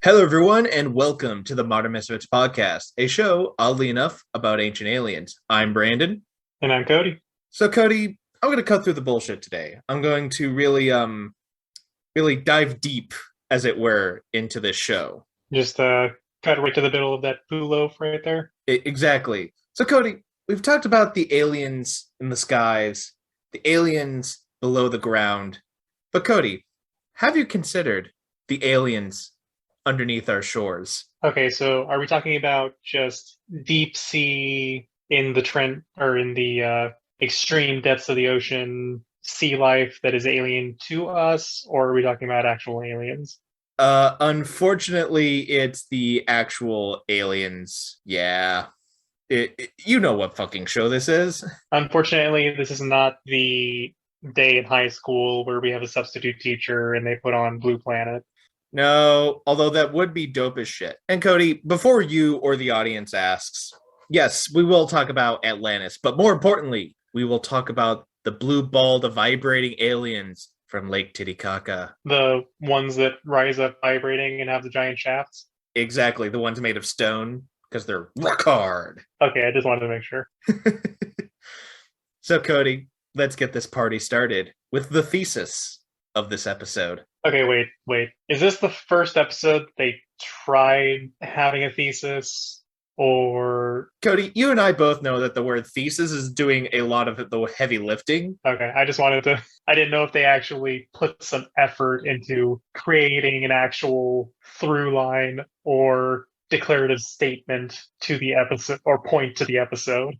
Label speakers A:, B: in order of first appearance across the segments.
A: Hello, everyone, and welcome to the Modern Misfits podcast, a show, oddly enough, about ancient aliens. I'm Brandon.
B: And I'm Cody.
A: So, Cody, I'm going to cut through the bullshit today. I'm going to really dive deep, as it were, into this show.
B: Just cut right to the middle of that poo loaf right there.
A: Exactly. So, Cody, we've talked about the aliens in the skies, the aliens below the ground. But, Cody, have you considered the aliens underneath our shores?
B: Okay, so are we talking about just deep sea in the extreme depths of the ocean, sea life that is alien to us, or are we talking about actual aliens?
A: Unfortunately, it's the actual aliens. Yeah. You know what fucking show this is.
B: Unfortunately, this is not the day in high school where we have a substitute teacher and they put on Blue Planet.
A: No, although that would be dope as shit. And Cody, before you or the audience asks, yes, we will talk about Atlantis, but more importantly, we will talk about the blue ball, the vibrating aliens from Lake Titicaca.
B: The ones that rise up vibrating and have the giant shafts?
A: Exactly, the ones made of stone, because they're rock hard.
B: Okay, I just wanted to make sure.
A: So, Cody, let's get this party started with the thesis of this episode.
B: Okay, wait. Is this the first episode they tried having a thesis? Or...
A: Cody, you and I both know that the word thesis is doing a lot of the heavy lifting.
B: Okay, I didn't know if they actually put some effort into creating an actual through line or declarative statement to the episode or point to the episode.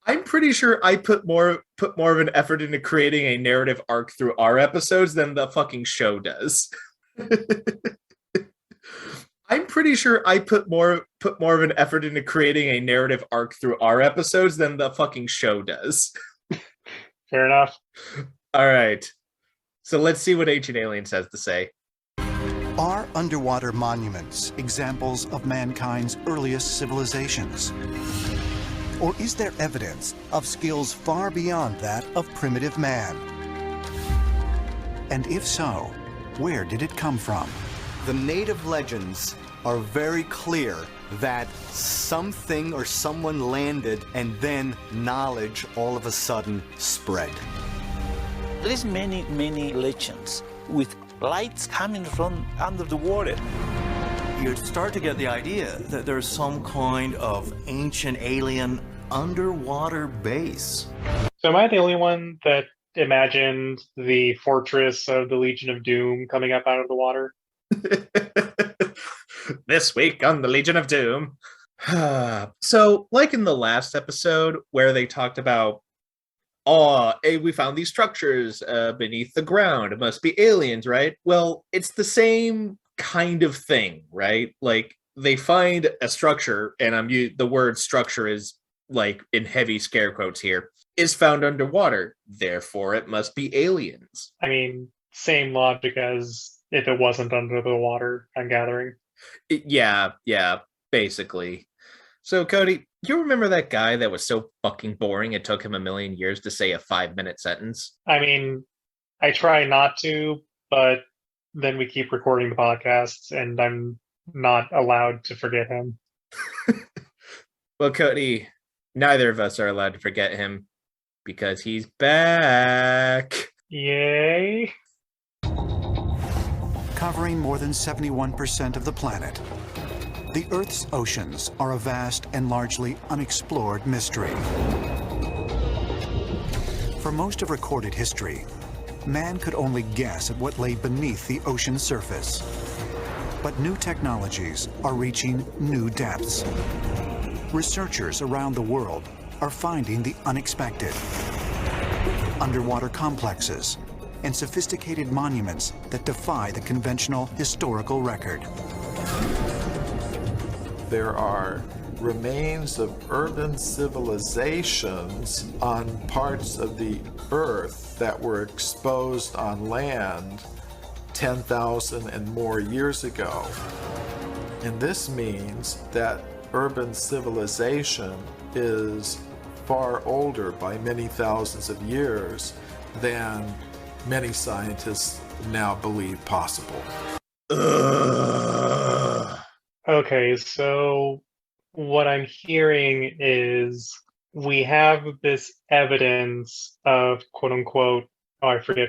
A: I'm pretty sure I put more of an effort into creating a narrative arc through our episodes than the fucking show does. I'm pretty sure I put more of an effort into creating a narrative arc through our episodes than the fucking show does.
B: Fair enough.
A: All right. So let's see what Ancient Aliens has to say.
C: Are underwater monuments examples of mankind's earliest civilizations? Or is there evidence of skills far beyond that of primitive man? And if so, where did it come from?
D: The native legends are very clear that something or someone landed and then knowledge all of a sudden spread.
E: There is many legends with lights coming from under the water.
F: You start to get the idea that there's some kind of ancient alien underwater base.
B: So am I the only one that imagined the fortress of the Legion of Doom coming up out of the water?
A: This week on the Legion of Doom. So, like in the last episode where they talked about, hey, we found these structures beneath the ground. It must be aliens, right? Well, it's the same kind of thing, right? Like, they find a structure, and the word structure is like in heavy scare quotes here, is found underwater. Therefore, it must be aliens.
B: I mean, same logic as if it wasn't under the water, I'm gathering.
A: Yeah, basically. So, Cody, you remember that guy that was so fucking boring it took him a million years to say a 5-minute sentence?
B: I mean, I try not to, but then we keep recording the podcasts and I'm not allowed to forget him.
A: Well, Cody, neither of us are allowed to forget him because he's back.
B: Yay.
C: Covering more than 71% of the planet, the Earth's oceans are a vast and largely unexplored mystery. For most of recorded history, man could only guess at what lay beneath the ocean surface. But new technologies are reaching new depths. Researchers around the world are finding the unexpected. Underwater complexes and sophisticated monuments that defy the conventional historical record.
G: There are remains of urban civilizations on parts of the Earth that were exposed on land 10,000 and more years ago. And this means that urban civilization is far older by many thousands of years than many scientists now believe possible.
B: Okay, so what I'm hearing is we have this evidence of quote unquote, oh, I forget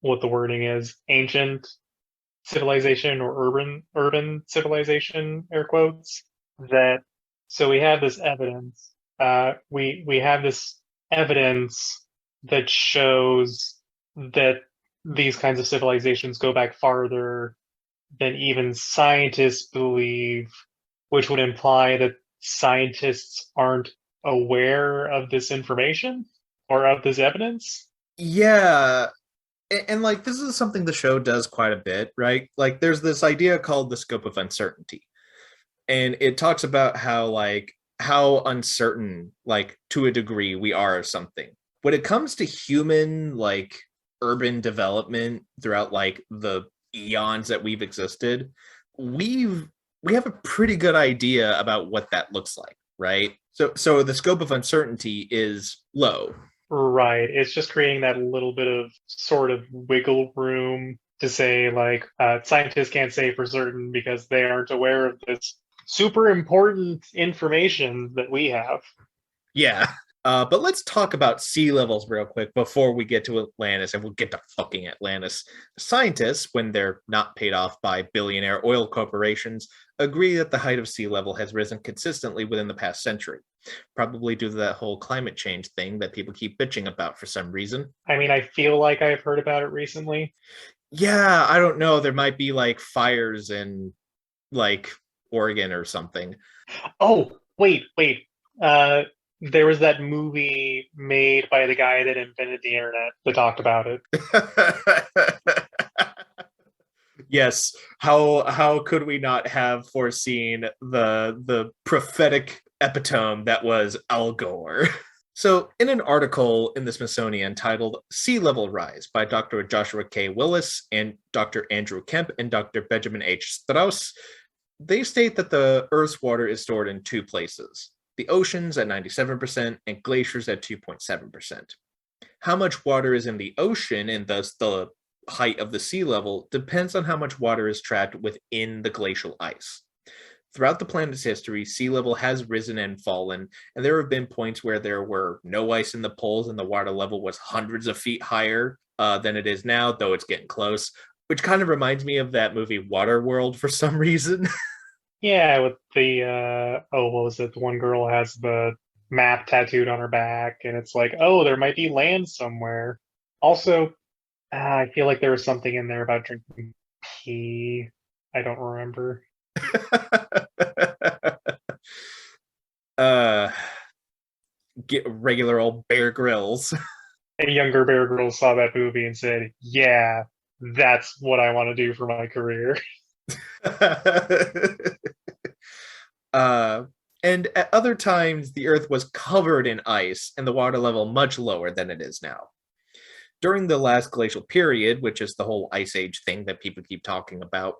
B: what the wording is, ancient civilization or urban civilization, air quotes, that so we have this evidence. We have this evidence that shows that these kinds of civilizations go back farther than even scientists believe, which would imply that scientists aren't aware of this information or of this evidence.
A: Yeah. And like, this is something the show does quite a bit, right? Like, there's this idea called the scope of uncertainty. And it talks about how uncertain, like, to a degree, we are of something. When it comes to human, like, urban development throughout, like, the eons that we've existed, we have a pretty good idea about what that looks like, right? So the scope of uncertainty is low.
B: Right. It's just creating that little bit of sort of wiggle room to say, like, scientists can't say for certain because they aren't aware of this super important information that we have.
A: Yeah. But let's talk about sea levels real quick before we get to Atlantis, and we'll get to fucking Atlantis. Scientists, when they're not paid off by billionaire oil corporations, agree that the height of sea level has risen consistently within the past century, probably due to that whole climate change thing that people keep bitching about for some reason.
B: I mean, I feel like I've heard about it recently.
A: Yeah, I don't know. There might be like fires in like Oregon or something.
B: Oh, wait. There was that movie made by the guy that invented the internet that talked about it.
A: Yes. How could we not have foreseen the prophetic epitome that was Al Gore? So, in an article in the Smithsonian titled Sea Level Rise by Dr. Joshua K. Willis and Dr. Andrew Kemp and Dr. Benjamin H. Strauss, they state that the Earth's water is stored in two places: the oceans at 97% and glaciers at 2.7%. How much water is in the ocean, and thus the height of the sea level, depends on how much water is trapped within the glacial ice. Throughout the planet's history, sea level has risen and fallen, and there have been points where there were no ice in the poles and the water level was hundreds of feet higher than it is now, though it's getting close, which kind of reminds me of that movie Waterworld for some reason.
B: Yeah, with the what was it? The one girl has the map tattooed on her back, and it's like, oh, there might be land somewhere. Also, I feel like there was something in there about drinking pee. I don't remember.
A: Get regular old Bear Grylls.
B: A younger Bear Grylls saw that movie and said, yeah, that's what I want to do for my career.
A: And at other times, the Earth was covered in ice and the water level much lower than it is now. During the last glacial period, which is the whole ice age thing that people keep talking about,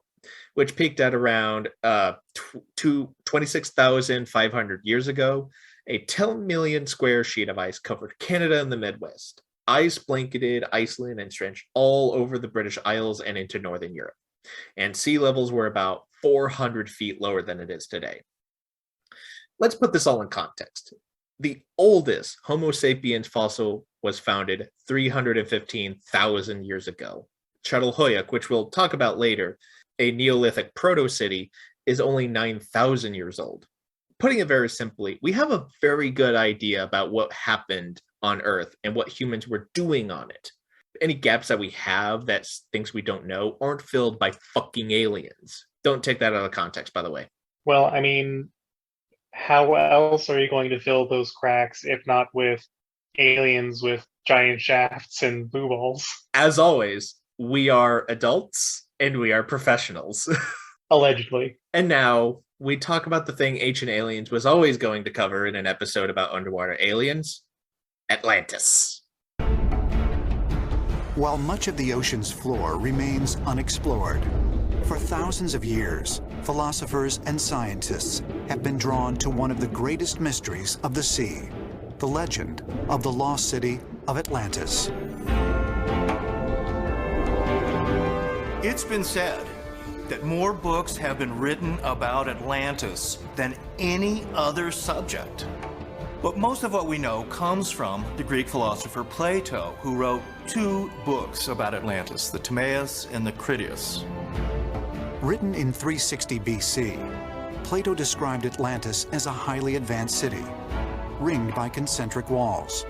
A: which peaked at around 26,500 years ago, a 10 million square sheet of ice covered Canada and the Midwest. Ice blanketed Iceland and stretched all over the British Isles and into Northern Europe. And sea levels were about 400 feet lower than it is today. Let's put this all in context. The oldest Homo sapiens fossil was founded 315,000 years ago. Çatalhöyük, which we'll talk about later, a Neolithic proto-city, is only 9,000 years old. Putting it very simply, we have a very good idea about what happened on Earth and what humans were doing on it. Any gaps that we have, that's things we don't know, aren't filled by fucking aliens. Don't take that out of context, by the way.
B: Well, I mean, how else are you going to fill those cracks if not with aliens with giant shafts and blue balls?
A: As always, we are adults and we are professionals.
B: Allegedly.
A: And now we talk about the thing Ancient Aliens was always going to cover in an episode about underwater aliens: Atlantis.
C: While much of the ocean's floor remains unexplored, for thousands of years, philosophers and scientists have been drawn to one of the greatest mysteries of the sea, the legend of the lost city of Atlantis.
F: It's been said that more books have been written about Atlantis than any other subject. But most of what we know comes from the Greek philosopher Plato, who wrote 2 books about Atlantis, the Timaeus and the Critias.
C: Written in 360 BC, Plato described Atlantis as a highly advanced city, ringed by concentric walls,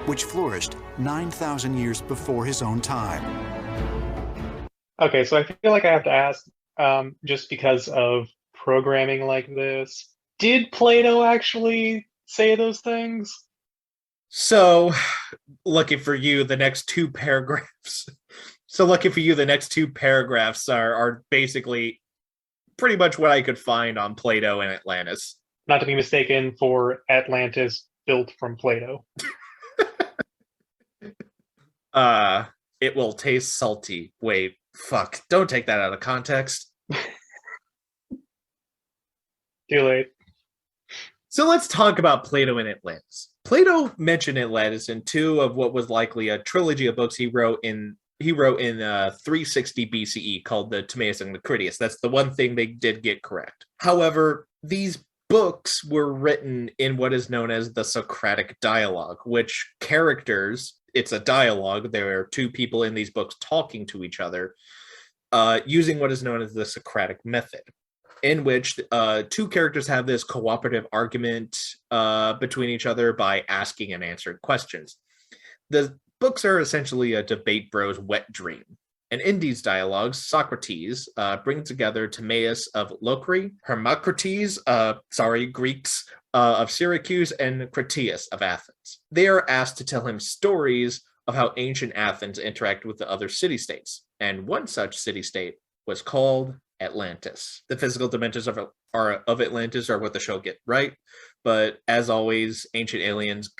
C: which flourished 9,000 years before his own time.
B: Okay, so I feel like I have to ask, just because of programming like this, did Plato actually say those things?
A: So, lucky for you, the next 2 paragraphs. So lucky for you, the next 2 paragraphs are basically pretty much what I could find on Plato and Atlantis.
B: Not to be mistaken for Atlantis built from Plato.
A: It will taste salty. Wait, fuck. Don't take that out of context.
B: Too late.
A: So let's talk about Plato and Atlantis. Plato mentioned Atlantis in 2 of what was likely a trilogy of books he wrote in 360 BCE called the Timaeus and the Critias. That's the one thing they did get correct. However, these books were written in what is known as the Socratic dialogue, which characters, it's a dialogue. There are 2 people in these books talking to each other using what is known as the Socratic method, in which 2 characters have this cooperative argument between each other by asking and answering questions. The books are essentially a debate bro's wet dream. And in these dialogues, Socrates brings together Timaeus of Locri, Hermocrates, Greeks of Syracuse, and Critias of Athens. They are asked to tell him stories of how ancient Athens interacted with the other city-states. And one such city-state was called Atlantis. The physical dimensions of Atlantis are what the show get right, but as always, Ancient Aliens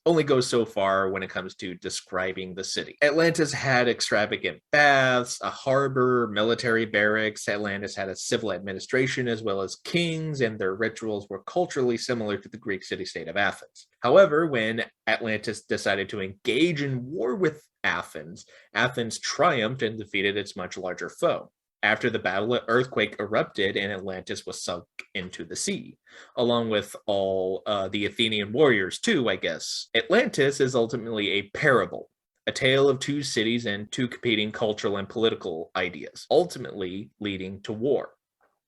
A: only goes so far when it comes to describing the city. Atlantis had extravagant baths, a harbor, military barracks. Atlantis had a civil administration as well as kings, and their rituals were culturally similar to the Greek city-state of Athens. However, when Atlantis decided to engage in war with Athens, Athens triumphed and defeated its much larger foe. After the battle, an earthquake erupted and Atlantis was sunk into the sea, along with all the Athenian warriors too, I guess. Atlantis is ultimately a parable, a tale of 2 cities and 2 competing cultural and political ideas, ultimately leading to war.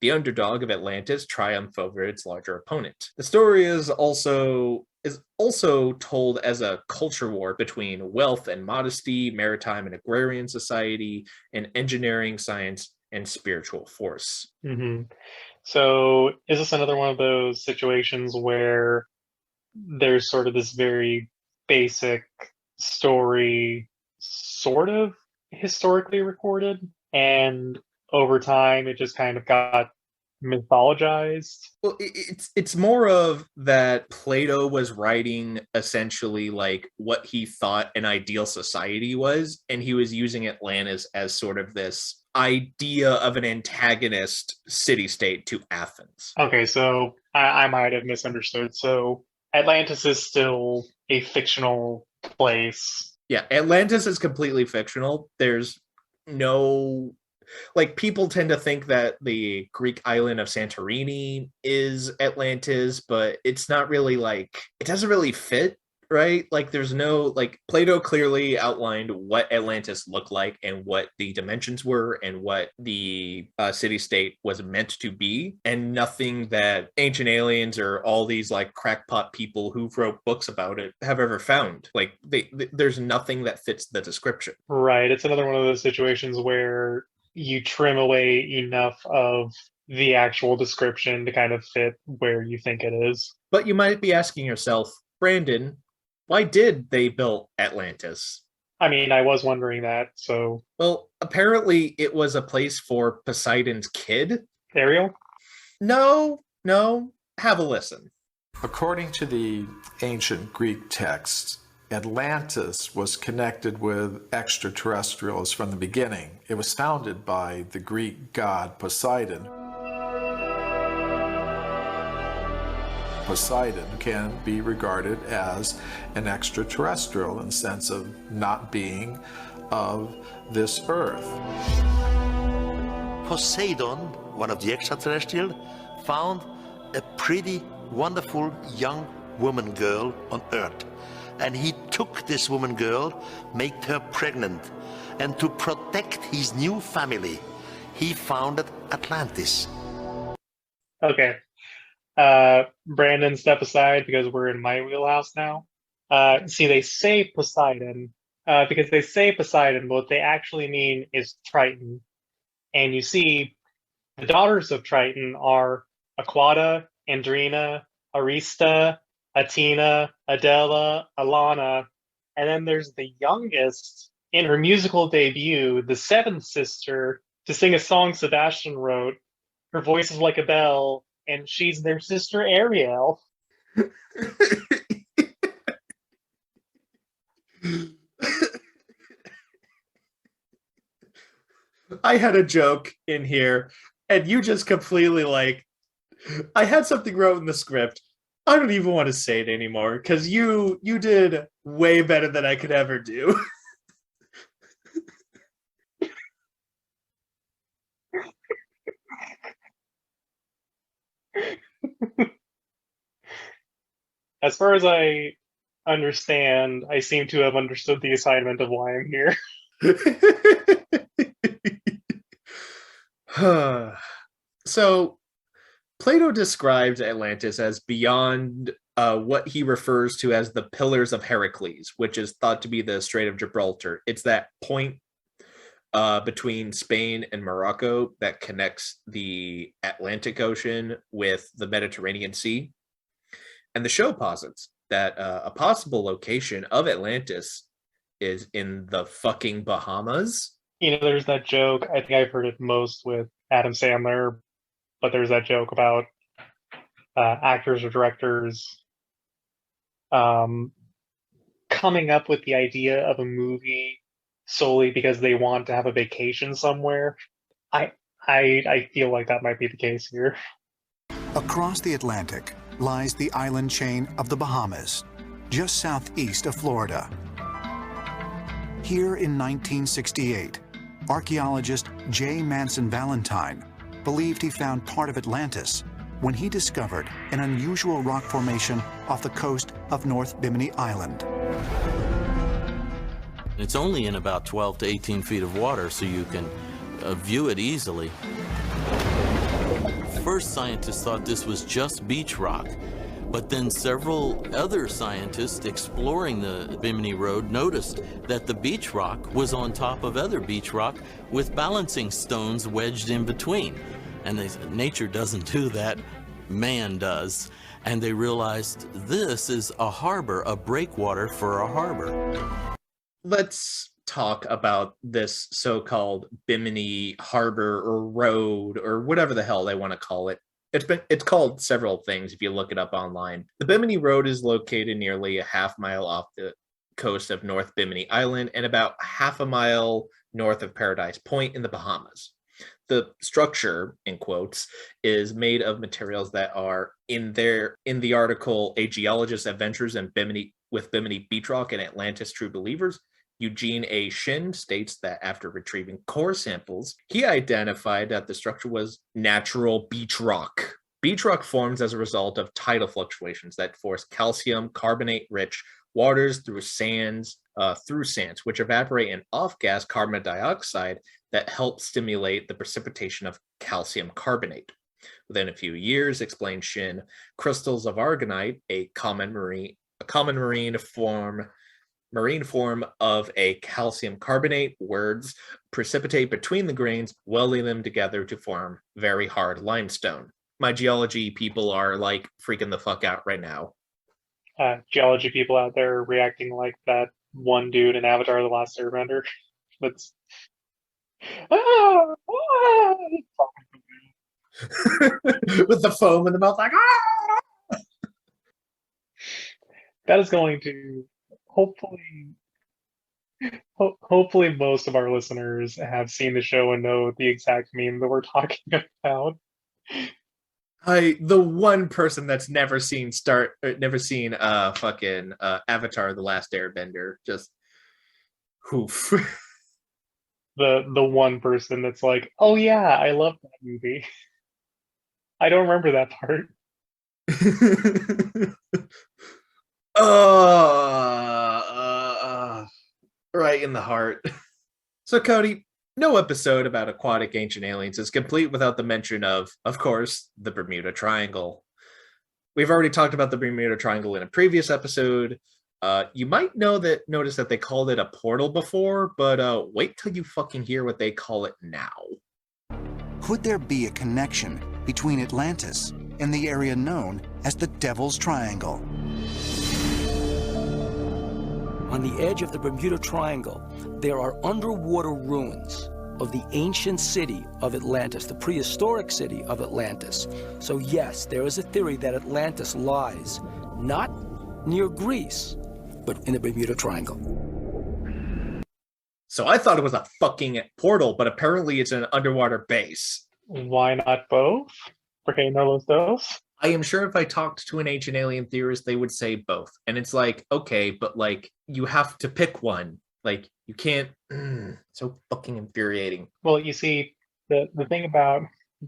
A: The underdog of Atlantis triumphed over its larger opponent. The story is also told as a culture war between wealth and modesty, maritime and agrarian society, and engineering, science, and spiritual force.
B: Mm-hmm. So is this another one of those situations where there's sort of this very basic story, sort of historically recorded, and over time it just kind of got mythologized?
A: Well, it's more of that Plato was writing essentially like what he thought an ideal society was, and he was using Atlantis as sort of this idea of an antagonist city-state to Athens.
B: Okay, so I might have misunderstood. So Atlantis is still a fictional place.
A: Yeah, Atlantis is completely fictional. There's no... Like, people tend to think that the Greek island of Santorini is Atlantis, but it's not really like... It doesn't really fit, right? Like, there's no... Like, Plato clearly outlined what Atlantis looked like and what the dimensions were and what the city-state was meant to be, and nothing that Ancient Aliens or all these, like, crackpot people who wrote books about it have ever found. Like, there's nothing that fits the description.
B: Right. It's another one of those situations where you trim away enough of the actual description to kind of fit where you think it is.
A: But you might be asking yourself, Brandon, why did they build Atlantis?
B: I mean, I was wondering that, so...
A: Well, apparently it was a place for Poseidon's kid.
B: Ariel?
A: No. Have a listen.
G: According to the ancient Greek texts, Atlantis was connected with extraterrestrials from the beginning. It was founded by the Greek god Poseidon. Poseidon can be regarded as an extraterrestrial in the sense of not being of this earth.
H: Poseidon, one of the extraterrestrials, found a pretty wonderful young woman girl on Earth. And he took this woman girl, made her pregnant. And to protect his new family, he founded Atlantis.
B: Okay. Brandon, step aside because we're in my wheelhouse now. See, they say Poseidon because they say Poseidon, but what they actually mean is Triton. And you see, the daughters of Triton are Aquata, Andrina, Arista, Athena, Adela, Alana, and then there's the youngest in her musical debut, the seventh sister, to sing a song Sebastian wrote. Her voice is like a bell, and she's their sister Ariel.
A: I had a joke in here, and you just completely I had something wrote in the script. I don't even want to say it anymore because you did way better than I could ever do.
B: As far as I understand, I seem to have understood the assignment of why I'm here.
A: So, Plato describes Atlantis as beyond what he refers to as the Pillars of Heracles, which is thought to be the Strait of Gibraltar. It's that point between Spain and Morocco that connects the Atlantic Ocean with the Mediterranean Sea. And the show posits that a possible location of Atlantis is in the fucking Bahamas.
B: You know, there's that joke, I think I've heard it most with Adam Sandler, but there's that joke about actors or directors coming up with the idea of a movie solely because they want to have a vacation somewhere. I feel like that might be the case here.
C: Across the Atlantic lies the island chain of the Bahamas, just southeast of Florida. Here in 1968, archaeologist J. Manson Valentine believed he found part of Atlantis when he discovered an unusual rock formation off the coast of North Bimini Island.
I: It's only in about 12 to 18 feet of water, so you can view it easily. First, scientists thought this was just beach rock, but then several other scientists exploring the Bimini Road noticed that the beach rock was on top of other beach rock with balancing stones wedged in between. And they said, nature doesn't do that, man does. And they realized this is a harbor, a breakwater for a harbor.
A: Let's talk about this so-called Bimini Harbor or Road or whatever the hell they want to call it. It's called several things if you look it up online. The Bimini Road is located nearly a half mile off the coast of North Bimini Island and about half a mile north of Paradise Point in the Bahamas. The structure, in quotes, is made of materials that are in the article A Geologist's Adventures in Bimini with Bimini Beach Rock and Atlantis True Believers. Eugene A. Shin states that after retrieving core samples, he identified that the structure was natural beach rock. Beach rock forms as a result of tidal fluctuations that force calcium carbonate-rich waters through sands, which evaporate in off-gas carbon dioxide that help stimulate the precipitation of calcium carbonate. Within a few years, explained Shin, crystals of argonite, a common marine form of a calcium carbonate, precipitate between the grains, welding them together to form very hard limestone. My geology people are like freaking the fuck out right now.
B: Geology people out there reacting like that one dude in Avatar: The Last Airbender. That's
A: with the foam in the mouth, like
B: that is going to hopefully, hopefully most of our listeners have seen the show and know the exact meme that we're talking about.
A: The one person that's never seen Avatar: The Last Airbender, just oof.
B: The one person that's like, oh yeah, I love that movie. I don't remember that part.
A: Right in the heart. So Cody, no episode about aquatic ancient aliens is complete without the mention of course, the Bermuda Triangle. We've already talked about the Bermuda Triangle in a previous episode. You might notice that they called it a portal before, but wait till you fucking hear what they call it now.
C: Could there be a connection between Atlantis and the area known as the Devil's Triangle?
J: On the edge of the Bermuda Triangle, there are underwater ruins of the ancient city of Atlantis, the prehistoric city of Atlantis. So yes, there is a theory that Atlantis lies not near Greece, but in the Bermuda Triangle.
A: So I thought it was a fucking portal, but apparently it's an underwater base.
B: Why not both? Porque no los dos?
A: I am sure if I talked to an ancient alien theorist, they would say both. And it's like, okay, but like, you have to pick one. Like, you can't. So fucking infuriating.
B: Well, you see, the thing about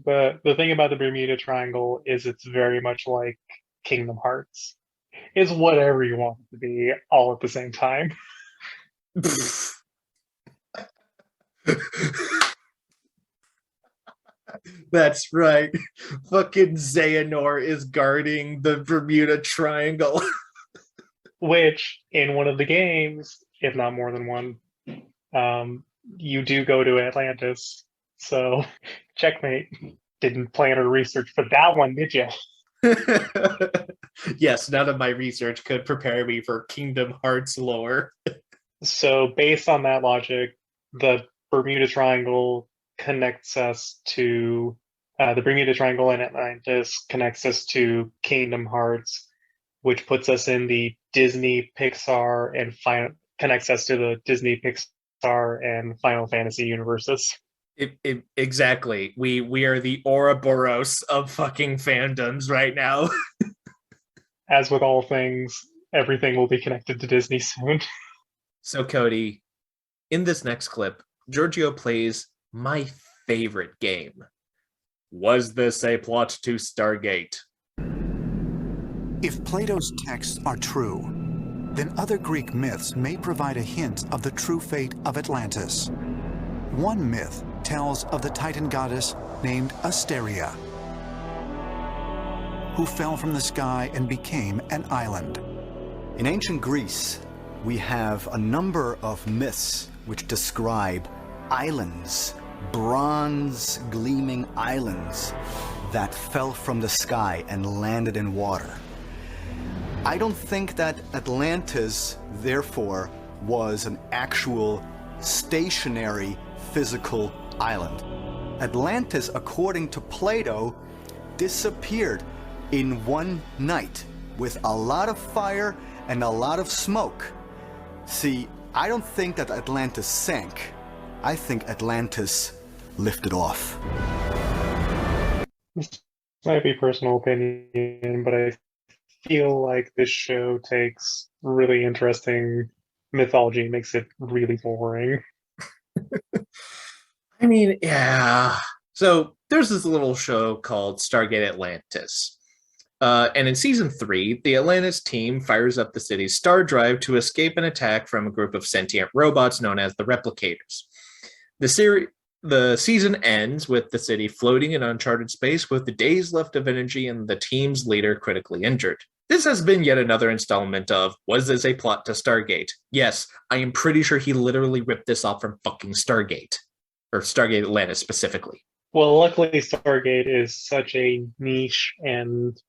B: the Bermuda Triangle is it's very much like Kingdom Hearts. It's whatever you want it to be, all at the same time.
A: That's right. Fucking Xehanort is guarding the Bermuda Triangle.
B: Which, in one of the games, if not more than one, you do go to Atlantis. So, checkmate. Didn't plan or research for that one, did you?
A: Yes, none of my research could prepare me for Kingdom Hearts lore.
B: So, based on that logic, the Bermuda Triangle connects us to the Bermuda Triangle and Atlantis connects us to Kingdom Hearts, which puts us in the Disney, Pixar, and connects us to the Disney, Pixar, and Final Fantasy universes.
A: Exactly. We are the Ouroboros of fucking fandoms right now.
B: As with all things, everything will be connected to Disney soon.
A: So Cody, in this next clip, Giorgio plays my favorite game. Was this a plot to Stargate?
C: If Plato's texts are true, then other Greek myths may provide a hint of the true fate of Atlantis. One myth tells of the Titan goddess named Asteria, who fell from the sky and became an island.
D: In ancient Greece, we have a number of myths which describe islands, bronze gleaming islands that fell from the sky and landed in water. I don't think that Atlantis, therefore, was an actual stationary physical island. Atlantis, according to Plato, disappeared in one night with a lot of fire and a lot of smoke. See, I don't think that Atlantis sank. I think Atlantis lifted off.
B: This might be personal opinion, but I feel like this show takes really interesting mythology and makes it really boring.
A: I mean, yeah. So there's this little show called Stargate Atlantis. And in season 3, the Atlantis team fires up the city's star drive to escape an attack from a group of sentient robots known as the Replicators. The season ends with the city floating in uncharted space with the days left of energy and the team's leader critically injured. This has been yet another installment of, was this a plot to Stargate? Yes, I am pretty sure he literally ripped this off from fucking Stargate. Or Stargate Atlantis specifically.
B: Well, luckily Stargate is such a niche and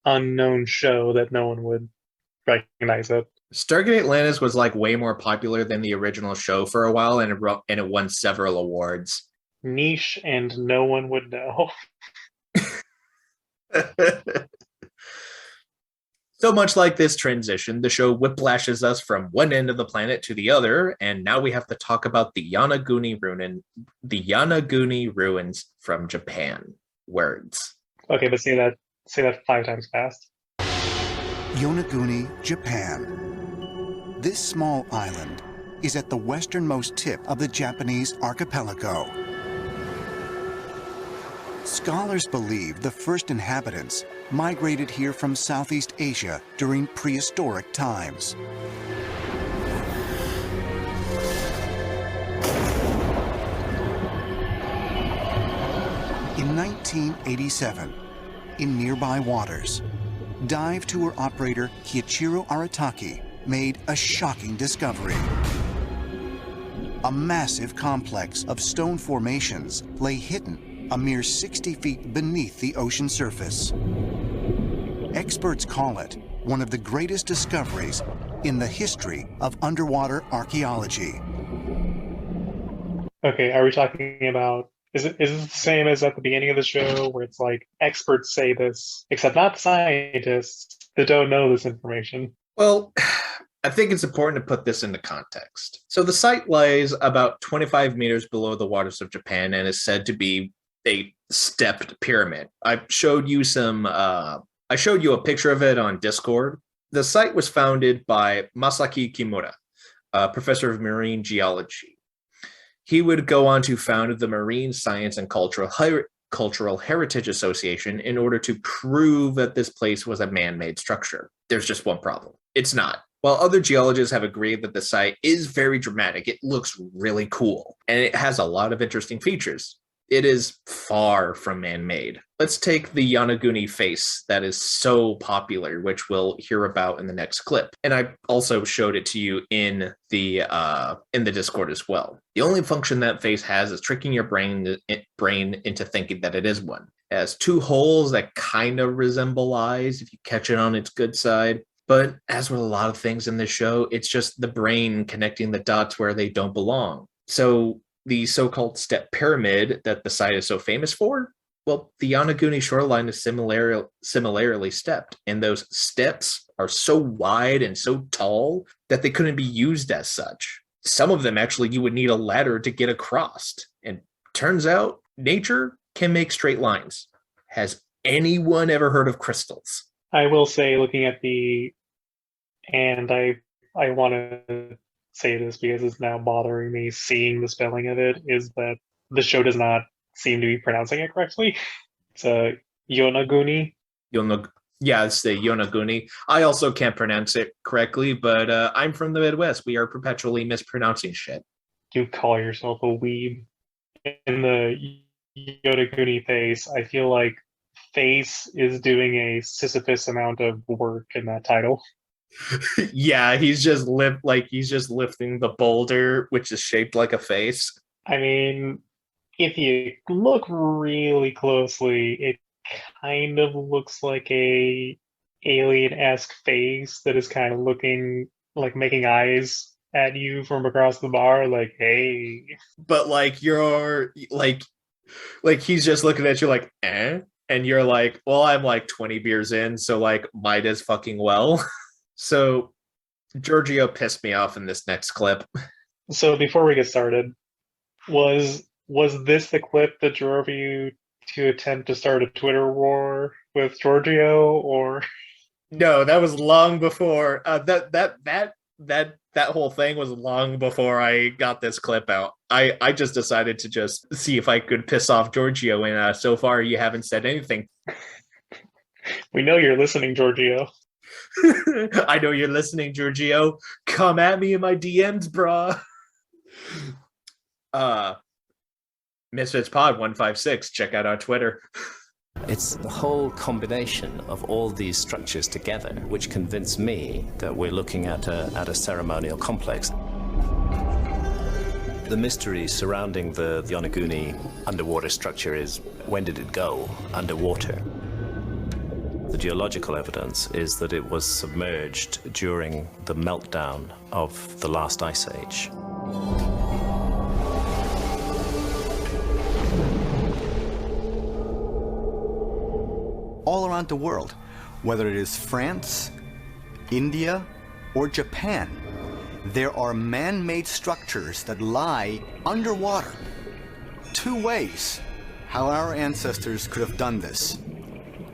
B: unknown show that no one would recognize it.
A: Stargate Atlantis was like way more popular than the original show for a while, and it won several awards.
B: Niche and no one would know.
A: So much like this transition, the show whiplashes us from one end of the planet to the other, and now we have to talk about the Yonaguni ruins from Japan. Words.
B: Okay, but say that 5 times fast.
C: Yonaguni, Japan. This small island is at the westernmost tip of the Japanese archipelago. Scholars believe the first inhabitants migrated here from Southeast Asia during prehistoric times. In 1987, in nearby waters, dive tour operator Kiichiro Arataki made a shocking discovery. A massive complex of stone formations lay hidden a mere 60 feet beneath the ocean surface. Experts call it one of the greatest discoveries in the history of underwater archaeology.
B: Okay, are we talking about, is it the same as at the beginning of the show where it's like experts say this, except not scientists that don't know this information?
A: Well, I think it's important to put this into context. So the site lies about 25 meters below the waters of Japan and is said to be a stepped pyramid. I showed you a picture of it on Discord. The site was founded by Masaki Kimura, a professor of marine geology. He would go on to found the Marine Science and Cultural Heritage Association in order to prove that this place was a man-made structure. There's just one problem. It's not. While other geologists have agreed that the site is very dramatic, it looks really cool, and it has a lot of interesting features. It is far from man-made. Let's take the Yonaguni face that is so popular, which we'll hear about in the next clip. And I also showed it to you in the Discord as well. The only function that face has is tricking your brain into thinking that it is one. It has 2 holes that kind of resemble eyes if you catch it on its good side. But as with a lot of things in this show, it's just the brain connecting the dots where they don't belong. So the so-called step pyramid that the site is so famous for, well, the Yonaguni shoreline is similarly stepped, and those steps are so wide and so tall that they couldn't be used as such. Some of them, actually, you would need a ladder to get across. And turns out, nature can make straight lines. Has anyone ever heard of crystals?
B: I will say, looking at and I want to say this because it's now bothering me seeing the spelling of it, is that the show does not seem to be pronouncing it correctly. It's Yonaguni.
A: Yeah, it's the Yonaguni. I also can't pronounce it correctly, but I'm from the Midwest. We are perpetually mispronouncing shit.
B: You call yourself a weeb. In the Yonaguni face, I feel like Face is doing a Sisyphus amount of work in that title.
A: Yeah, he's just lifting the boulder, which is shaped like a face.
B: I mean, if you look really closely, it kind of looks like a alien-esque face that is kind of looking like making eyes at you from across the bar, like, hey.
A: But like you're like he's just looking at you like, eh? And you're like, well, I'm like 20 beers in, so like might as fucking well. So Giorgio pissed me off in this next clip.
B: So before we get started, was this the clip that drove you to attempt to start a Twitter war with Giorgio, or?
A: No, that was long before that whole thing was long before I got this clip out. I just decided to just see if I could piss off Giorgio, and so far you haven't said anything.
B: We know you're listening, Giorgio.
A: I know you're listening, Giorgio. Come at me in my DMs, brah. Misfits Pod 156. Check out our Twitter.
K: It's the whole combination of all these structures together which convinced me that we're looking at a ceremonial complex. The mystery surrounding the Yonaguni underwater structure is, when did it go underwater? The geological evidence is that it was submerged during the meltdown of the last ice age.
D: All around the world, whether it is France, India, or Japan, there are man-made structures that lie underwater. Two ways how our ancestors could have done this.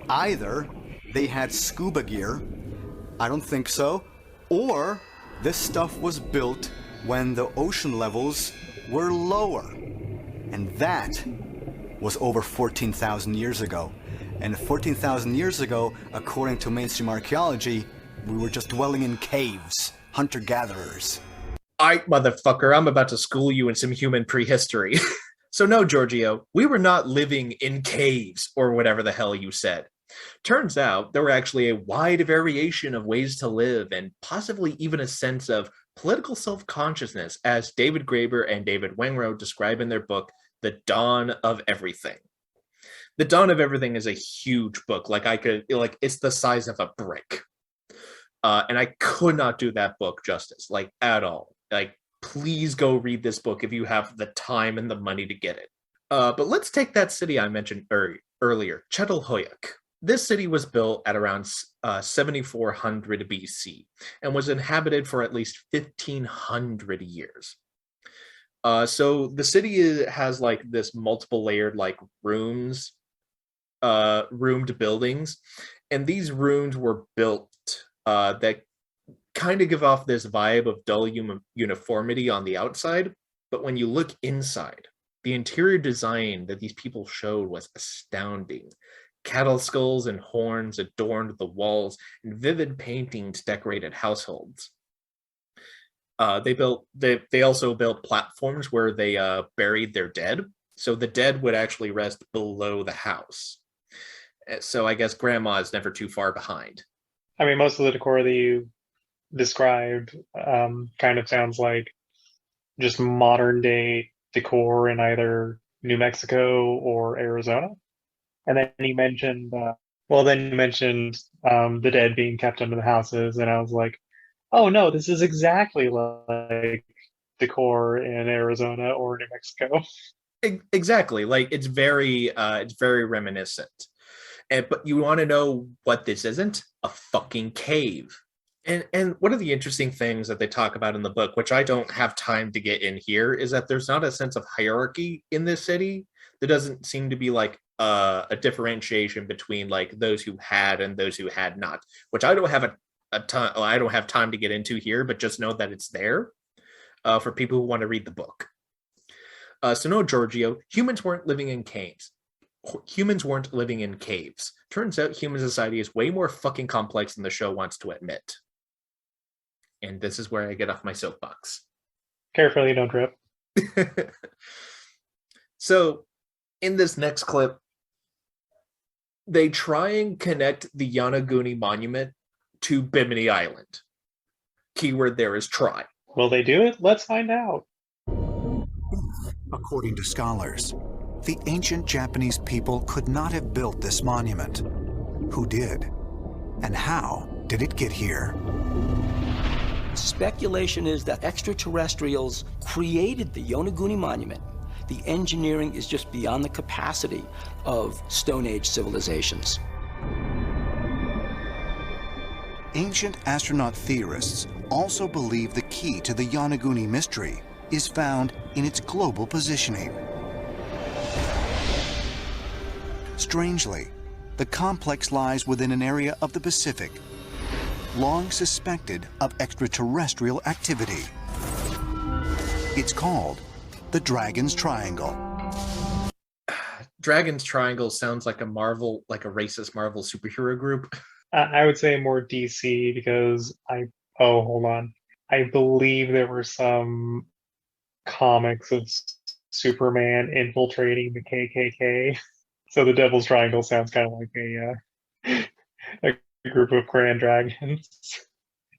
D: Either they had scuba gear, I don't think so, or this stuff was built when the ocean levels were lower. And that was over 14,000 years ago. And 14,000 years ago, according to mainstream archaeology, we were just dwelling in caves, hunter-gatherers.
A: Motherfucker, I'm about to school you in some human prehistory. So no, Giorgio, we were not living in caves, or whatever the hell you said. Turns out there were actually a wide variation of ways to live, and possibly even a sense of political self-consciousness, as David Graeber and David Wengrow describe in their book, The Dawn of Everything. The Dawn of Everything is a huge book. It's the size of a brick. And I could not do that book justice, at all. Please go read this book if you have the time and the money to get it. But let's take that city I mentioned earlier, Çatalhöyük. This city was built at around 7400 BC and was inhabited for at least 1500 years. So the city has this multiple layered rooms, roomed buildings, and these rooms were built that kind of give off this vibe of dull uniformity on the outside, but when you look inside, the interior design that these people showed was astounding. Cattle skulls and horns adorned the walls, and vivid paintings decorated households. They also built platforms where they buried their dead, so the dead would actually rest below the house. So I guess grandma is never too far behind.
B: I mean, most of the decor that you described kind of sounds like just modern day decor in either New Mexico or Arizona. And then you mentioned, the dead being kept under the houses, and I was like, oh no, this is exactly like decor in Arizona or New Mexico.
A: Exactly, it's very reminiscent. But you want to know what this isn't? A fucking cave. And one of the interesting things that they talk about in the book, which I don't have time to get in here, is that there's not a sense of hierarchy in this city. There doesn't seem to be a differentiation between those who had and those who had not, which I don't have I don't have time to get into here, but just know that it's there for people who want to read the book. So no, Giorgio, humans weren't living in caves. Turns out human society is way more fucking complex than the show wants to admit. And this is where I get off my soapbox.
B: Carefully, don't trip.
A: So, in this next clip, they try and connect the Yonaguni monument to Bimini Island. Keyword there is try.
B: Will they do it? Let's find out.
C: According to scholars, the ancient Japanese people could not have built this monument. Who did? And how did it get here?
J: Speculation is that extraterrestrials created the Yonaguni monument. The engineering is just beyond the capacity of Stone Age civilizations.
C: Ancient astronaut theorists also believe the key to the Yonaguni mystery is found in its global positioning. Strangely, the complex lies within an area of the Pacific, long suspected of extraterrestrial activity. It's called the Dragon's Triangle.
A: Dragon's Triangle sounds like a racist Marvel superhero group.
B: I would say more DC because hold on. I believe there were some comics of Superman infiltrating the KKK. So the Devil's Triangle sounds kind of like a group of grand dragons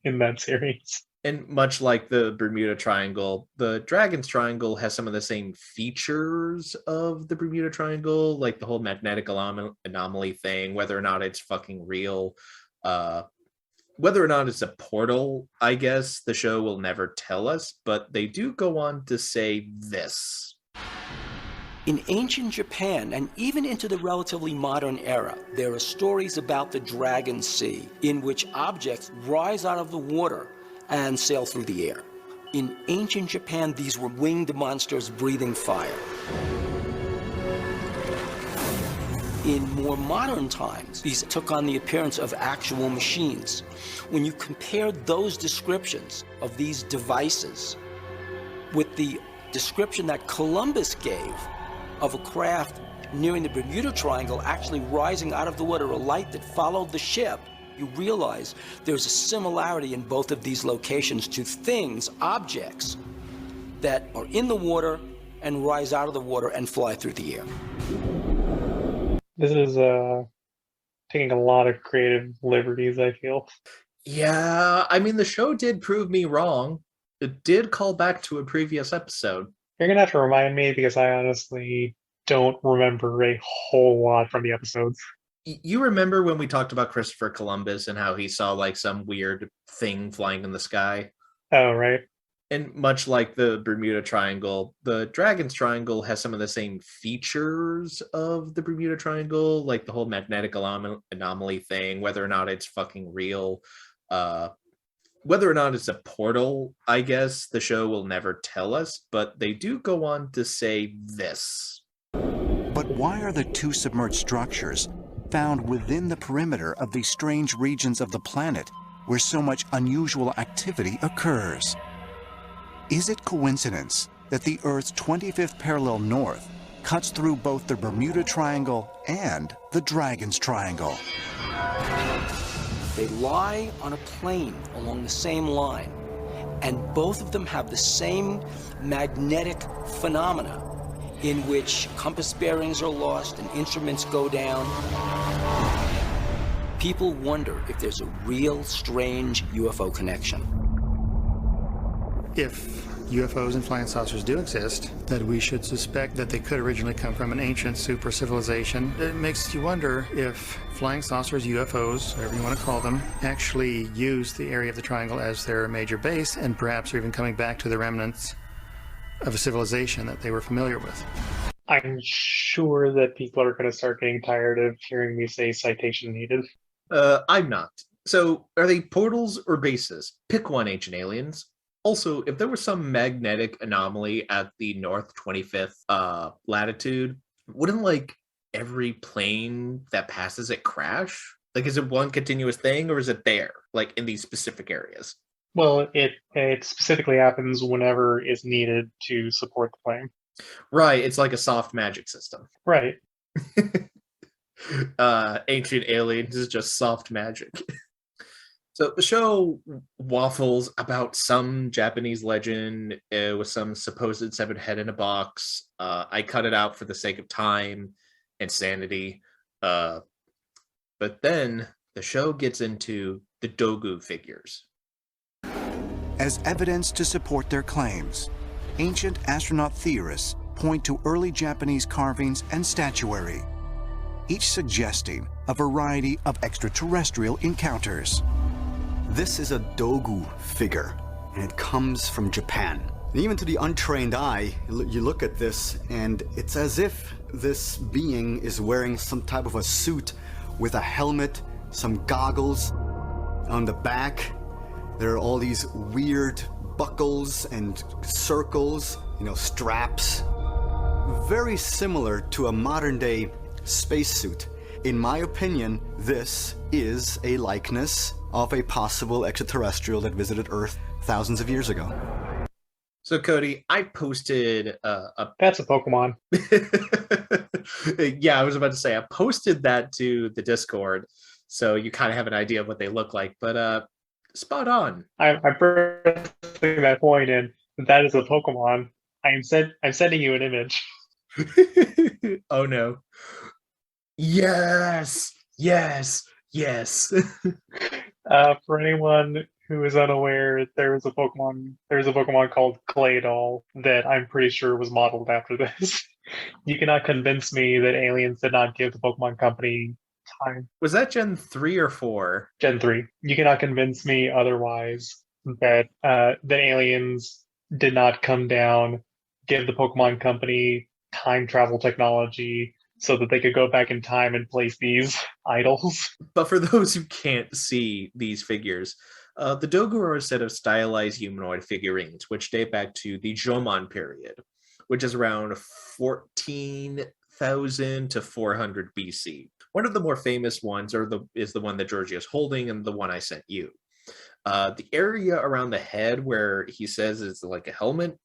B: in that series.
A: And much like the Bermuda Triangle, the Dragon's Triangle has some of the same features of the Bermuda Triangle, like the whole magnetic anomaly thing, whether or not it's fucking real, whether or not it's a portal, I guess the show will never tell us, but they do go on to say this.
J: In ancient Japan, and even into the relatively modern era, there are stories about the Dragon Sea, in which objects rise out of the water and sail through the air. In ancient Japan, these were winged monsters breathing fire. In more modern times, these took on the appearance of actual machines. When you compare those descriptions of these devices with the description that Columbus gave of a craft nearing the Bermuda Triangle actually rising out of the water, a light that followed the ship, you realize there's a similarity in both of these locations to things, objects, that are in the water and rise out of the water and fly through the air.
B: This is taking a lot of creative liberties, I feel.
A: Yeah, I mean, the show did prove me wrong. It did call back to a previous episode.
B: You're going to have to remind me because I honestly don't remember a whole lot from the episodes.
A: You remember when we talked about Christopher Columbus and how he saw like some weird thing flying in the sky?
B: Oh, right.
A: And much like the Bermuda Triangle, the Dragon's Triangle has some of the same features of the Bermuda Triangle, like the whole magnetic anomaly thing, whether or not it's fucking real. Whether or not it's a portal, I guess the show will never tell us, but they do go on to say this.
C: But why are the two submerged structures found within the perimeter of these strange regions of the planet where so much unusual activity occurs? Is it coincidence that the Earth's 25th parallel north cuts through both the Bermuda Triangle and the Dragon's Triangle?
J: They lie on a plane along the same line, and both of them have the same magnetic phenomena in which compass bearings are lost and instruments go down. People wonder if there's a real strange UFO connection.
L: If UFOs and flying saucers do exist, that we should suspect that they could originally come from an ancient super civilization. It makes you wonder if flying saucers, UFOs, whatever you want to call them, actually use the area of the triangle as their major base, and perhaps are even coming back to the remnants of a civilization that they were familiar with.
B: I'm sure that people are going to start getting tired of hearing me say citation needed.
A: I'm not. So, are they portals or bases? Pick one, Ancient Aliens. Also, if there was some magnetic anomaly at the north 25th latitude, wouldn't like every plane that passes it crash? Like, is it one continuous thing, or is it there, like in these specific areas?
B: Well, it specifically happens whenever is needed to support the plane.
A: Right, it's like a soft magic system.
B: Right.
A: Ancient Aliens is just soft magic. So the show waffles about some Japanese legend with some supposed severed head in a box. I cut it out for the sake of time and sanity. But then the show gets into the Dogu figures.
C: As evidence to support their claims, ancient astronaut theorists point to early Japanese carvings and statuary, each suggesting a variety of extraterrestrial encounters.
D: This is a Dogu figure, and it comes from Japan. And even to the untrained eye, you look at this, and it's as if this being is wearing some type of a suit with a helmet, some goggles. On the back, there are all these weird buckles and circles, straps. Very similar to a modern-day spacesuit. In my opinion, this is a likeness of a possible extraterrestrial that visited Earth thousands of years ago.
A: So, Cody, I posted
B: That's a Pokemon.
A: Yeah, I was about to say, I posted that to the Discord, so you kind of have an idea of what they look like, but spot on.
B: I'm pressing that point in. That is a Pokemon. I'm sending you an image.
A: Oh, no. Yes! Yes! Yes!
B: For anyone who is unaware, there's a Pokemon called Claydol that I'm pretty sure was modeled after this. You cannot convince me that aliens did not give the Pokemon Company time.
A: Was that Gen 3 or 4?
B: Gen 3. You cannot convince me otherwise that that aliens did not come down, give the Pokemon Company time travel technology so that they could go back in time and place these idols.
A: But for those who can't see these figures, the Dogu are a set of stylized humanoid figurines, which date back to the Jomon period, which is around 14,000 to 400 BC. One of the more famous ones is the one that Georgie is holding and the one I sent you. The area around the head where he says is like a helmet,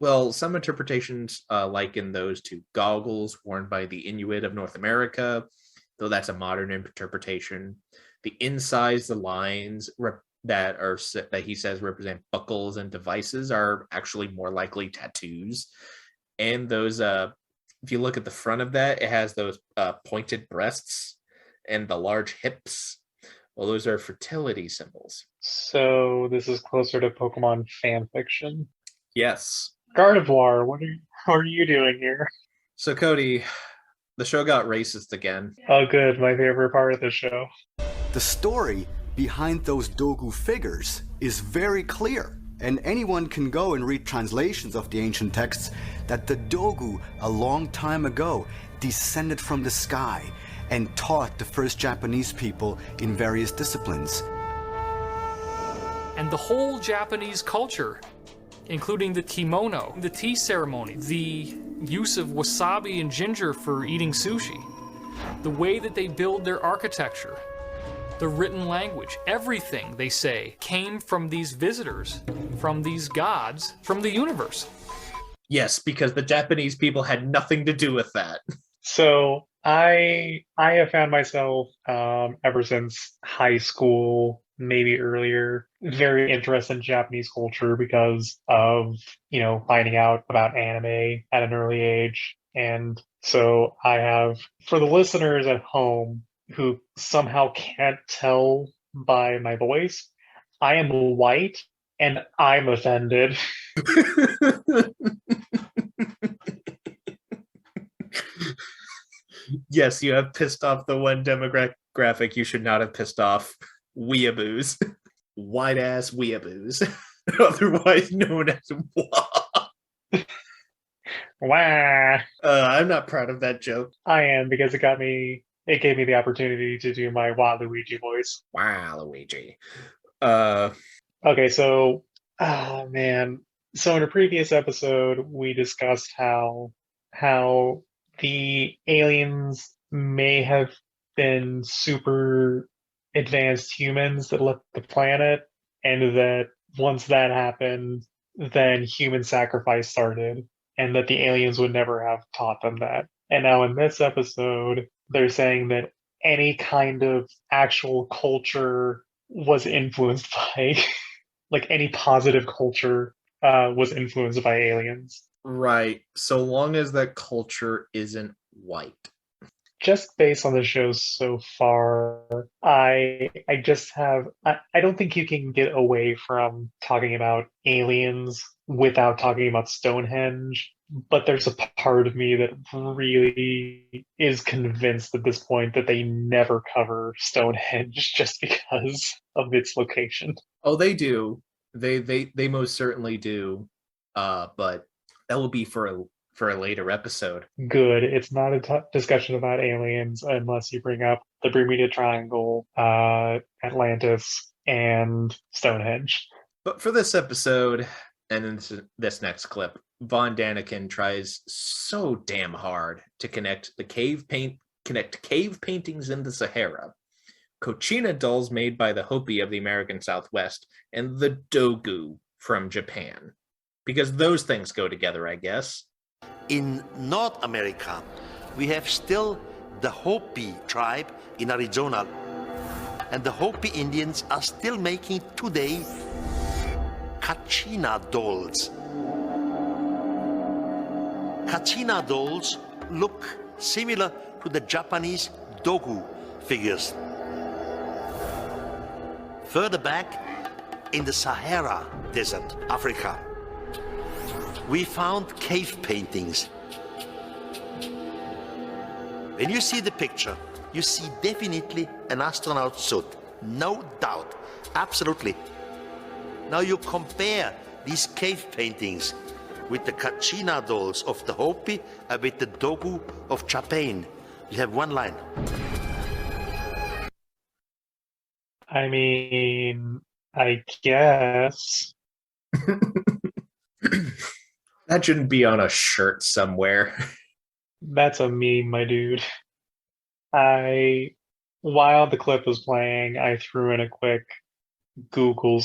A: well, some interpretations liken those to goggles worn by the Inuit of North America, though that's a modern interpretation. The insides, the lines that he says represent buckles and devices are actually more likely tattoos. And those, if you look at the front of that, it has those pointed breasts and the large hips. Well, those are fertility symbols.
B: So this is closer to Pokemon fan fiction.
A: Yes.
B: Gardevoir, what are you doing here?
A: So Cody, the show got racist again.
B: Oh good, my favorite part of the show.
D: The story behind those Dogu figures is very clear, and anyone can go and read translations of the ancient texts that the Dogu a long time ago descended from the sky and taught the first Japanese people in various disciplines.
M: And the whole Japanese culture, including the kimono, the tea ceremony, the use of wasabi and ginger for eating sushi, the way that they build their architecture, the written language, everything they say came from these visitors, from these gods, from the universe.
A: Yes, because the Japanese people had nothing to do with that.
B: So I have found myself ever since high school, maybe earlier, very interested in Japanese culture because of, finding out about anime at an early age. And so I have, for the listeners at home who somehow can't tell by my voice, I am white and I'm offended.
A: Yes, you have pissed off the one demographic you should not have pissed off. Weeaboos. White-ass weeaboos. Otherwise known as wah.
B: Wah.
A: I'm not proud of that joke.
B: I am, because it gave me the opportunity to do my Waluigi voice.
A: Waluigi.
B: Okay, so, man. So in a previous episode, we discussed how the aliens may have been super advanced humans that left the planet, and that once that happened, then human sacrifice started, and that the aliens would never have taught them that. And now in this episode, they're saying that any kind of actual culture was influenced by, like any positive culture was influenced by aliens.
A: Right. So long as that culture isn't white.
B: Just based on the show so far, I don't think you can get away from talking about aliens without talking about Stonehenge. But there's a part of me that really is convinced at this point that they never cover Stonehenge just because of its location.
A: Oh, they do. They most certainly do. But that will be for a later episode.
B: Good. It's not a discussion about aliens unless you bring up the Bermuda Triangle, Atlantis, and Stonehenge.
A: But for this episode, and in this next clip, Von Daniken tries so damn hard to connect cave paintings in the Sahara, Kochina dolls made by the Hopi of the American Southwest, and the Dogu from Japan. Because those things go together, I guess.
H: In North America, we have still the Hopi tribe in Arizona. And the Hopi Indians are still making today Kachina dolls. Kachina dolls look similar to the Japanese Dogu figures. Further back, in the Sahara Desert, Africa, we found cave paintings. When you see the picture, you see definitely an astronaut suit. No doubt. Absolutely. Now you compare these cave paintings with the Kachina dolls of the Hopi and with the Dogu of Japan. You have one line.
B: I mean, I guess.
A: That shouldn't be on a shirt somewhere.
B: That's a meme, my dude. While the clip was playing, I threw in a quick Google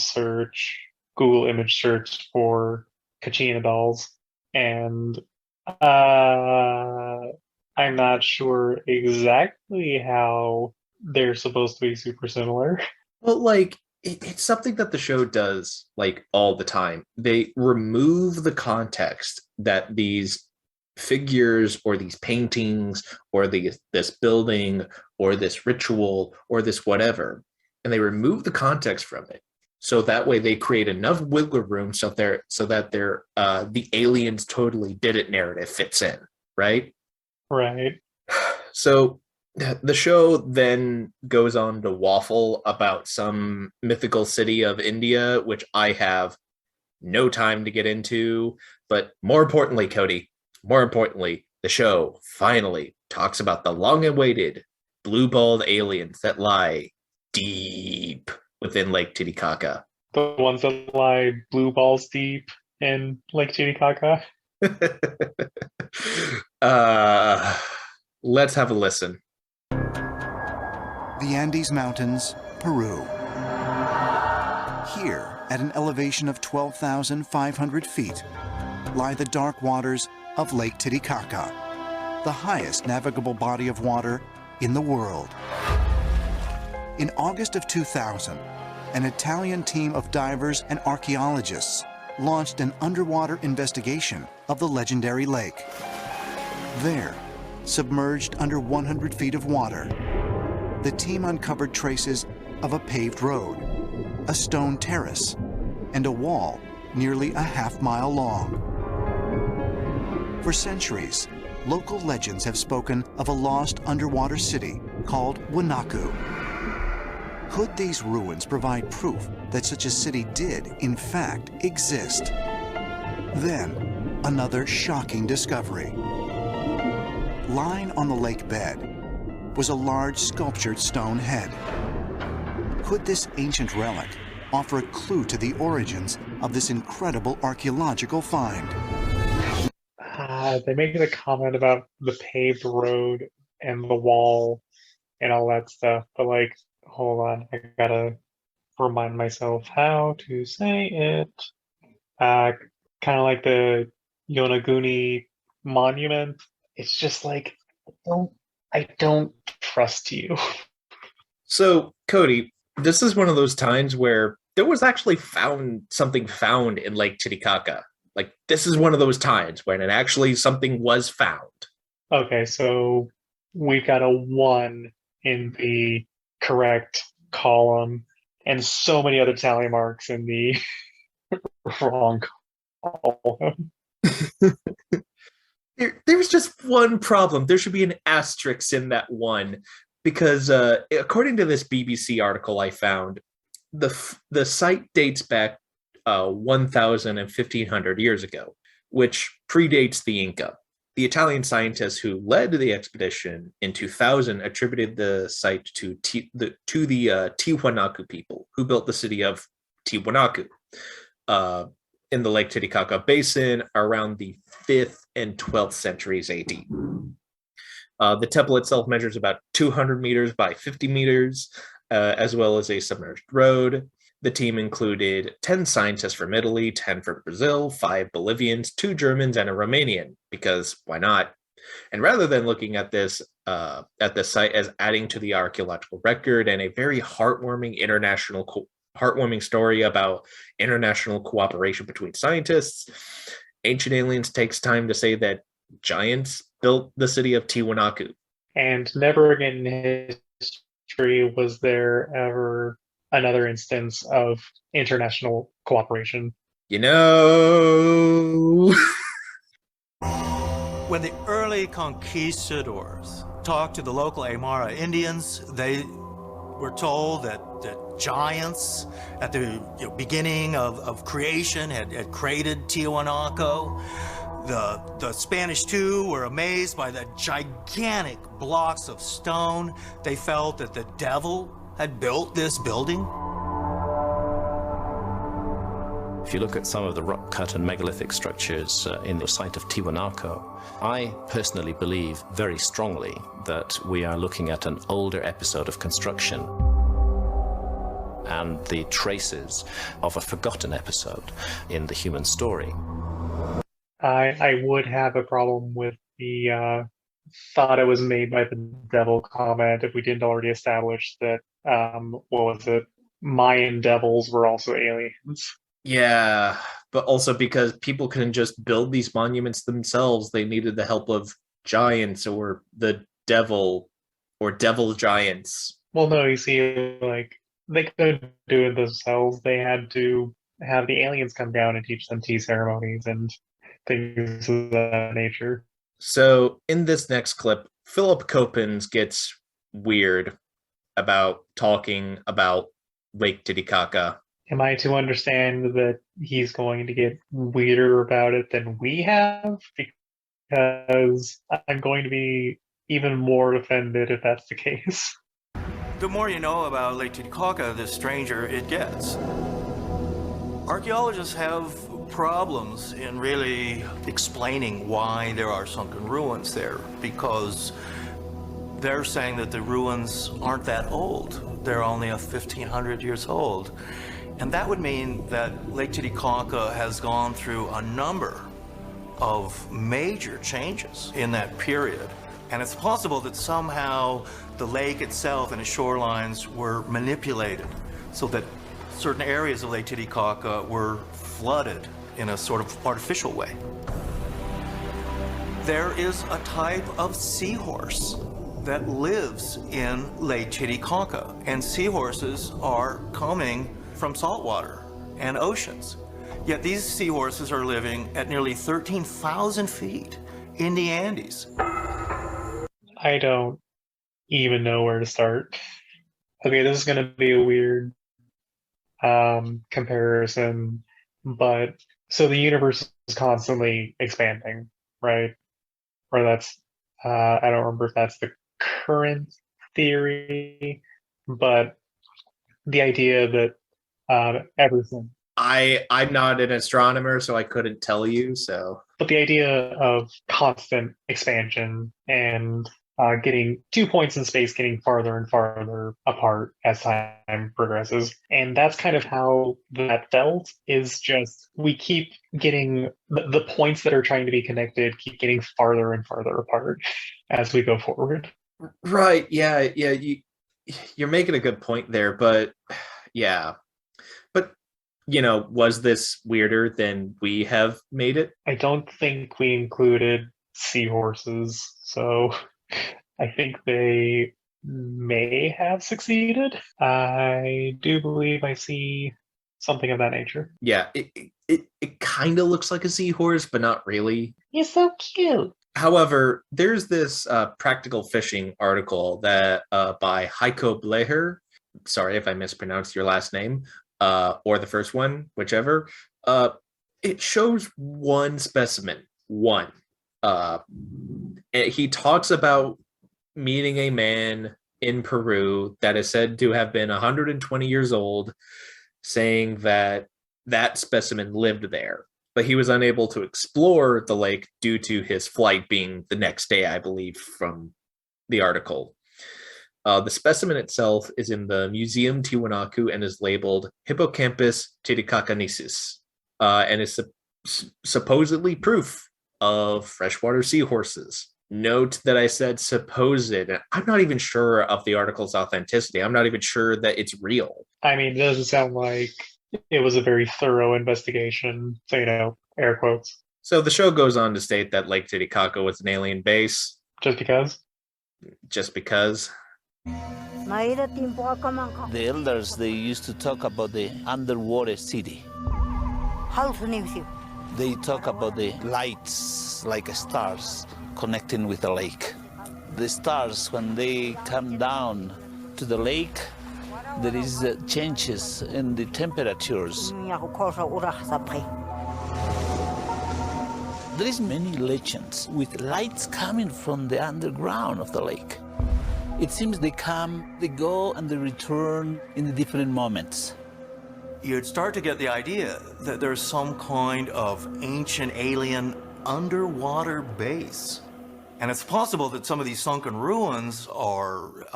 B: image search for Kachina dolls, and I'm not sure exactly how they're supposed to be super similar.
A: Well, like, it's something that the show does, like, all the time. They remove the context that these figures or these paintings or this building or this ritual or this whatever, and they remove the context from it. So that way they create enough wiggle room so that the aliens totally did it narrative fits in, right?
B: Right.
A: So the show then goes on to waffle about some mythical city of India, which I have no time to get into. But more importantly, Cody, the show finally talks about the long-awaited blue-balled aliens that lie deep within Lake Titicaca.
B: The ones that lie blue balls deep in Lake Titicaca.
A: Let's have a listen.
C: The Andes Mountains, Peru. Here, at an elevation of 12,500 feet, lie the dark waters of Lake Titicaca, the highest navigable body of water in the world. In August of 2000, an Italian team of divers and archaeologists launched an underwater investigation of the legendary lake. There, submerged under 100 feet of water, the team uncovered traces of a paved road, a stone terrace, and a wall nearly a half-mile long. For centuries, local legends have spoken of a lost underwater city called Wanaku. Could these ruins provide proof that such a city did, in fact, exist? Then, another shocking discovery. Lying on the lake bed was a large sculptured stone head. Could this ancient relic offer a clue to the origins of this incredible archaeological find?
B: They make the comment about the paved road and the wall and all that stuff, but like, hold on, I gotta remind myself how to say it. Kind of like the Yonaguni monument. It's just like, I don't trust you.
A: So, Cody, this is one of those times where there was actually something found in Lake Titicaca. Like, this is one of those times when something was found.
B: Okay, so we've got a 1 in the correct column and so many other tally marks in the wrong column.
A: There's just one problem. There should be an asterisk in that one because according to this BBC article I found, the site dates back 1,000 and 1,500 years ago, which predates the Inca. The Italian scientists who led the expedition in 2000 attributed the site to the Tiwanaku people who built the city of Tiwanaku in the Lake Titicaca Basin around the 5th and 12th centuries AD. The temple itself measures about 200 meters by 50 meters, as well as a submerged road. The team included 10 scientists from Italy, 10 from Brazil, 5 Bolivians, 2 Germans, and a Romanian, because why not? And rather than looking at this site as adding to the archaeological record and a very heartwarming story about international cooperation between scientists, Ancient Aliens takes time to say that giants built the city of Tiwanaku.
B: And never again in history was there ever another instance of international cooperation.
A: You know...
F: When the early conquistadors talked to the local Aymara Indians, they were told that that giants at the beginning of creation had created Tiwanaku. The Spanish, too, were amazed by the gigantic blocks of stone. They felt that the devil had built this building.
K: If you look at some of the rock-cut and megalithic structures in the site of Tiwanaku, I personally believe very strongly that we are looking at an older episode of construction and the traces of a forgotten episode in the human story.
B: I would have a problem with the thought it was made by the devil comment if we didn't already establish that, Mayan devils were also aliens.
A: Yeah, but also because people couldn't just build these monuments themselves, they needed the help of giants or the devil or devil giants.
B: Well, no, you see, like, they couldn't do it themselves. They had to have the aliens come down and teach them tea ceremonies and things of that nature.
A: So in this next clip, Philip Coppens gets weird about talking about Lake Titicaca.
B: Am I to understand that he's going to get weirder about it than we have? Because I'm going to be even more offended if that's the case.
F: The more you know about Lake Titicaca, the stranger it gets. Archaeologists have problems in really explaining why there are sunken ruins there, because they're saying that the ruins aren't that old. They're only 1,500 years old. And that would mean that Lake Titicaca has gone through a number of major changes in that period. And it's possible that somehow the lake itself and its shorelines were manipulated so that certain areas of Lake Titicaca were flooded in a sort of artificial way. There is a type of seahorse that lives in Lake Titicaca, and seahorses are coming from saltwater and oceans. Yet these seahorses are living at nearly 13,000 feet in the Andes.
B: I don't even know where to start. Okay, this is going to be a weird comparison, but so the universe is constantly expanding, right? Or that's, I don't remember if that's the current theory, but the idea that everything.
A: I'm not an astronomer, so I couldn't tell you, so.
B: But the idea of constant expansion and getting 2 points in space getting farther and farther apart as time progresses. And that's kind of how that felt, is just we keep getting the points that are trying to be connected keep getting farther and farther apart as we go forward.
A: Right, yeah, you're making a good point there, but yeah. But, was this weirder than we have made it?
B: I don't think we included seahorses, so I think they may have succeeded. I do believe I see something of that nature.
A: Yeah, it kind of looks like a seahorse, but not really.
B: You're so cute.
A: However, there's this practical fishing article that by Heiko Bleher. Sorry if I mispronounced your last name, or the first one, whichever. It shows one specimen, one. He talks about meeting a man in Peru that is said to have been 120 years old, saying that that specimen lived there, but he was unable to explore the lake due to his flight being the next day, I believe, from the article. The specimen itself is in the Museum Tiwanaku and is labeled Hippocampus titicacensis, and is supposedly proof of freshwater seahorses. Note that I said supposed. I'm not even sure of the article's authenticity. I'm not even sure that it's real.
B: I mean, it doesn't sound like it was a very thorough investigation, so, air quotes.
A: So the show goes on to state that Lake Titicaca was an alien base.
B: Just because?
A: Just because.
E: The elders, they used to talk about the underwater city. They talk about the lights like stars connecting with the lake. The stars, when they come down to the lake, there is changes in the temperatures. There is many legends with lights coming from the underground of the lake. It seems they come, they go, and they return in the different moments.
F: You'd start to get the idea that there's some kind of ancient alien underwater base. And it's possible that some of these sunken ruins are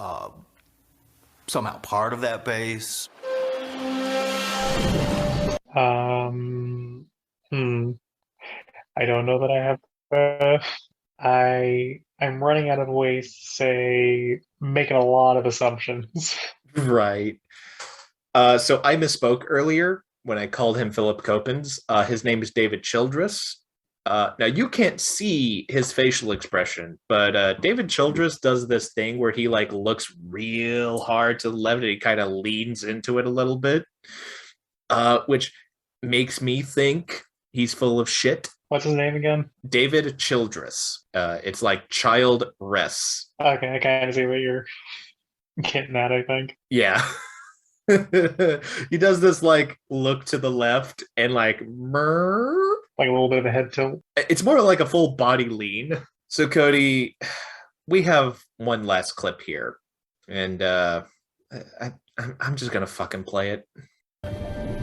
F: somehow part of that base.
B: I don't know that I have. I'm running out of ways to say, making a lot of assumptions.
A: Right. So I misspoke earlier when I called him Philip Copens. His name is David Childress. Now you can't see his facial expression, but David Childress does this thing where he like looks real hard to the left and he kind of leans into it a little bit, which makes me think he's full of shit.
B: What's his name again?
A: David Childress. It's like child res.
B: Okay, I kind of see what you're getting at, I think.
A: Yeah. He does this like look to the left and like
B: like a little bit of a head tilt.
A: It's more like a full body lean. So Cody, we have one last clip here, and I'm just gonna fucking play it.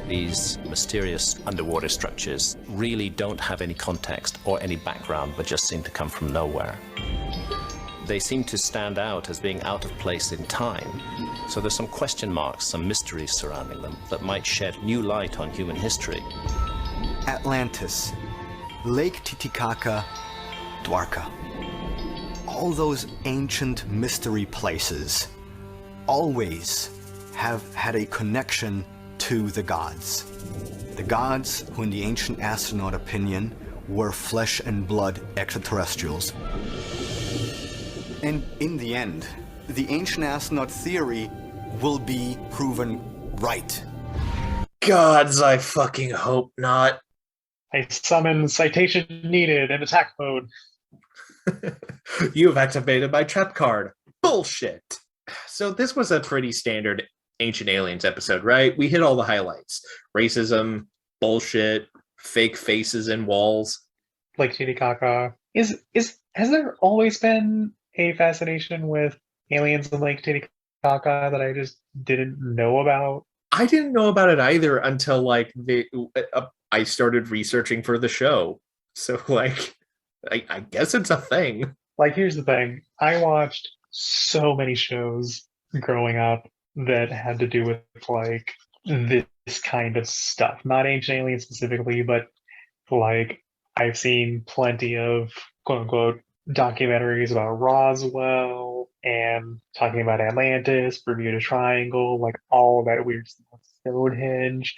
K: These mysterious underwater structures really don't have any context or any background, but just seem to come from nowhere. They seem to stand out as being out of place in time. So there's some question marks, some mysteries surrounding them that might shed new light on human history.
D: Atlantis, Lake Titicaca, Dwarka. All those ancient mystery places always have had a connection to the gods. The gods, who in the ancient astronaut opinion were flesh and blood extraterrestrials. And in the end, the ancient astronaut theory will be proven right.
A: Gods, I fucking hope not.
B: I summon citation needed in attack mode.
A: You have activated my trap card. Bullshit. So this was a pretty standard Ancient Aliens episode, right? We hit all the highlights. Racism, bullshit, fake faces and walls.
B: Lake Titicaca. Has there always been a fascination with aliens in Lake Titicaca that I just didn't know about?
A: I didn't know about it either until like I started researching for the show. So like, I guess it's a thing.
B: Like, here's the thing. I watched so many shows growing up that had to do with like this kind of stuff. Not Ancient Aliens specifically, but like I've seen plenty of quote unquote documentaries about Roswell and talking about Atlantis, Bermuda Triangle, like all of that weird stuff, Stonehenge.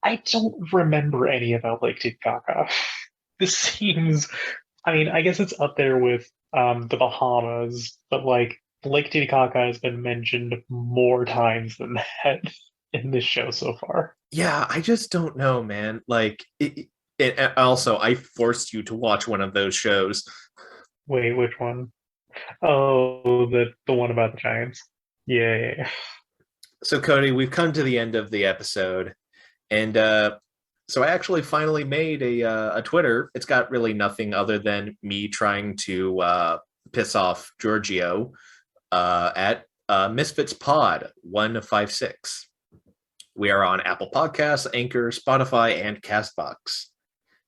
B: I don't remember any about Lake Titicaca. This seems, I mean, I guess it's up there with the Bahamas, but like Lake Titicaca has been mentioned more times than that in this show so far.
A: Yeah, I just don't know, man. Like, also, I forced you to watch one of those shows.
B: Wait, which one? Oh, the one about the Giants. Yeah.
A: So, Cody, we've come to the end of the episode, and so I actually finally made a Twitter. It's got really nothing other than me trying to piss off Giorgio at Misfits Pod 156. We are on Apple Podcasts, Anchor, Spotify, and Castbox.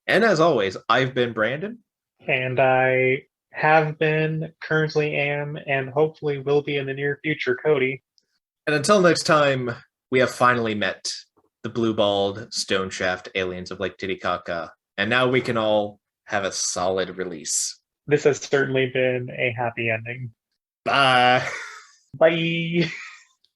A: And as always, I've been Brandon.
B: And I have been, currently am, and hopefully will be in the near future, Cody.
A: And until next time, we have finally met the blue-balled, stone-shaft aliens of Lake Titicaca. And now we can all have a solid release.
B: This has certainly been a happy ending.
A: Bye.
B: Bye.